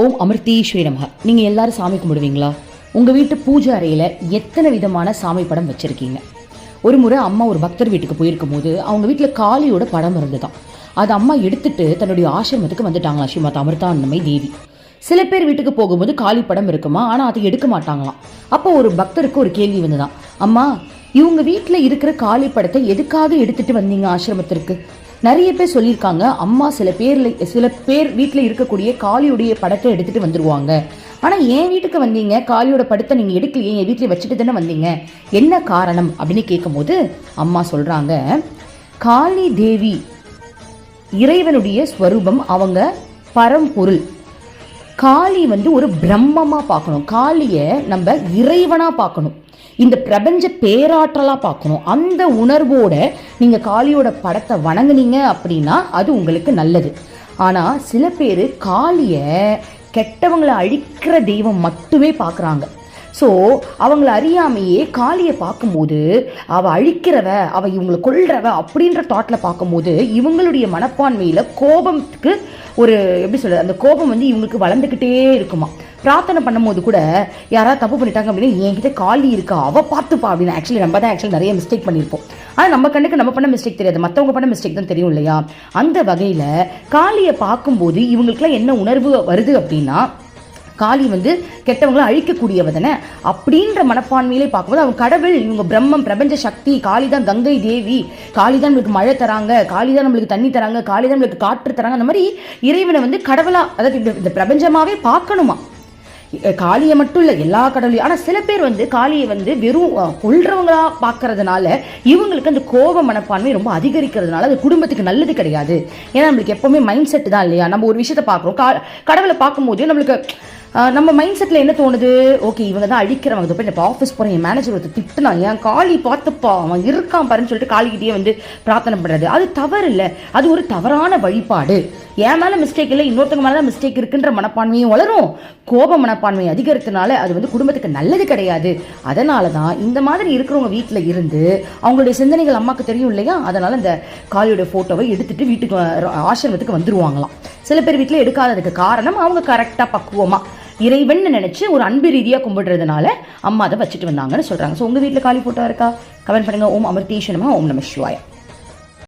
ஓம் அமிர்தீஸ்வரி நமக. நீங்கள் எல்லாரும் சாமி கும்பிடுவீங்களா? உங்கள் வீட்டு பூஜை அறையில் எத்தனை விதமான சாமி படம் வச்சுருக்கீங்க? ஒரு முறை அம்மா ஒரு பக்தர் வீட்டுக்கு போயிருக்கும் போது அவங்க வீட்டில் காளியோட படம் இருந்துதான். அது அம்மா எடுத்துட்டு தன்னுடைய ஆசிரமத்துக்கு வந்துட்டாங்களா, ஸ்ரீமத் அமிர்தானந்தமயி தேவி. சில பேர் வீட்டுக்கு போகும்போது காளி படம் இருக்குமா, ஆனால் அதை எடுக்க மாட்டாங்களாம். அப்போ ஒரு பக்தருக்கு ஒரு கேள்வி வந்துதான், அம்மா இவங்க வீட்டில் இருக்கிற காளி படத்தை எதுக்காக எடுத்துட்டு வந்தீங்க ஆசிரமத்திற்கு? நிறைய பேர் சொல்லியிருக்காங்க, அம்மா சில பேர் வீட்டில் இருக்கக்கூடிய காளியுடைய படத்தை எடுத்துகிட்டு வந்துடுவாங்க. ஆனால் என் வீட்டுக்கு வந்தீங்க, காளியோட படத்தை நீங்கள் எடுக்கலையே, என் வீட்டில் வச்சுட்டு தானே வந்தீங்க, என்ன காரணம் அப்படின்னு கேட்கும்போது அம்மா சொல்கிறாங்க, காளி தேவி இறைவனுடைய ஸ்வரூபம், அவங்க பரம்பொருள். காளி ஒரு பிரம்மமாக பார்க்கணும், காளியை நம்ம இறைவனாக பார்க்கணும், இந்த பிரபஞ்ச பேராற்றலாக பார்க்கணும். அந்த உணர்வோட நீங்கள் காளியோட படத்தை வணங்குனீங்க அப்படின்னா அது உங்களுக்கு நல்லது. ஆனால் சில பேர் காளியை கெட்டவங்களை அழிக்கிற தெய்வம் மட்டுமே பார்க்குறாங்க. ஸோ அவங்கள அறியாமையே காளியை பார்க்கும்போது அவள் அழிக்கிறவ, அவள் இவங்களை கொல்றவ அப்படின்ற தாட்டில் பார்க்கும்போது இவங்களுடைய மனப்பான்மையில் கோபத்துக்கு ஒரு எப்படி சொல்கிறது, அந்த கோபம் இவங்களுக்கு வளர்ந்துக்கிட்டே இருக்குமா. பிரார்த்தனை பண்ணும்போது கூட யாராவது தப்பு பண்ணிட்டாங்க அப்படின்னா, என்கிட்ட காளி இருக்கா, அவள் பார்த்துப்பா அப்படின்னு. நம்ம தான் நிறைய மிஸ்டேக் பண்ணியிருப்போம். ஆனால் நம்ம கண்ணுக்கு நம்ம பண்ண மிஸ்டேக் தெரியாது, மற்றவங்க பண்ண மிஸ்டேக் தான் தெரியும் இல்லையா? அந்த வகையில் காளியை பார்க்கும்போது இவங்களுக்குலாம் என்ன உணர்வு வருது அப்படின்னா, காளி கெட்டவங்களை அழிக்கக்கூடியவ தானே அப்படின்ற மனப்பான்மையிலே பார்க்கும்போது அவங்க கடவுள், இவங்க பிரம்மம், பிரபஞ்ச சக்தி, காளி தான் கங்கை தேவி, காளி தான் நம்மளுக்கு மழை தராங்க, காளி தான் நம்மளுக்கு தண்ணி தராங்க, காளி தான் நம்மளுக்கு காற்று தராங்க. அந்த மாதிரி இறைவனை கடவுளா, அதாவது இந்த பிரபஞ்சமாவே பார்க்கணுமா. காளியை மட்டும் இல்லை, எல்லா கடவுளையும். ஆனால் சில பேர் காளியை வெறும் கொள்றவங்களா பார்க்கறதுனால இவங்களுக்கு அந்த கோப மனப்பான்மை ரொம்ப அதிகரிக்கிறதுனால அது குடும்பத்துக்கு நல்லது கிடையாது. ஏன்னா நம்மளுக்கு எப்பவுமே மைண்ட் செட் தான் இல்லையா? நம்ம ஒரு விஷயத்தை பார்க்குறோம், கடவுளை பார்க்கும்போது நம்மளுக்கு நம்ம மைண்ட் செட்டில் என்ன தோணுது, ஓகே இவங்க தான் அழிக்கிறவங்க. போய் இப்போ ஆஃபீஸ் போகிறேன், என் மேனேஜர் ஒருத்தர் திட்டுனா, என் காளி பார்த்துப்பா அவன் இருக்கான் பாருன்னு சொல்லிட்டு காளிக்கிட்டே பிரார்த்தனை பண்ணுறது, அது தவறு இல்லை, அது ஒரு தவறான வழிபாடு. என் மேலே மிஸ்டேக் இல்லை, இன்னொருத்தவங்க மேலே தான் மிஸ்டேக் இருக்குன்ற மனப்பான்மையும் வளரும். கோப மனப்பான்மை அதிகரித்தனால அது குடும்பத்துக்கு நல்லது கிடையாது. அதனால தான் இந்த மாதிரி இருக்கிறவங்க வீட்டில் இருந்து அவங்களுடைய சிந்தனைகள் அம்மாவுக்கு தெரியும் இல்லையா? அதனால் இந்த காளியோட ஃபோட்டோவை எடுத்துகிட்டு வீட்டுக்கு ஆசிரமத்துக்கு வந்துருவாங்களாம். சில பேர் வீட்டில் எடுக்காததுக்கு காரணம் அவங்க கரெக்டாக பக்குவமாக இறைவன் நினைச்சு ஒரு அன்பு ரீதியாக கும்பிடுறதுனால அம்மா அதை வச்சுட்டு வந்தாங்கன்னு சொல்கிறாங்க. ஸோ உங்கள் வீட்டில் காளி ஃபோட்டோ இருக்கா? கமெண்ட் பண்ணுங்கள். ஓம் அமிர்தீஸ்வரி நமக. ஓம் நம சிவாய.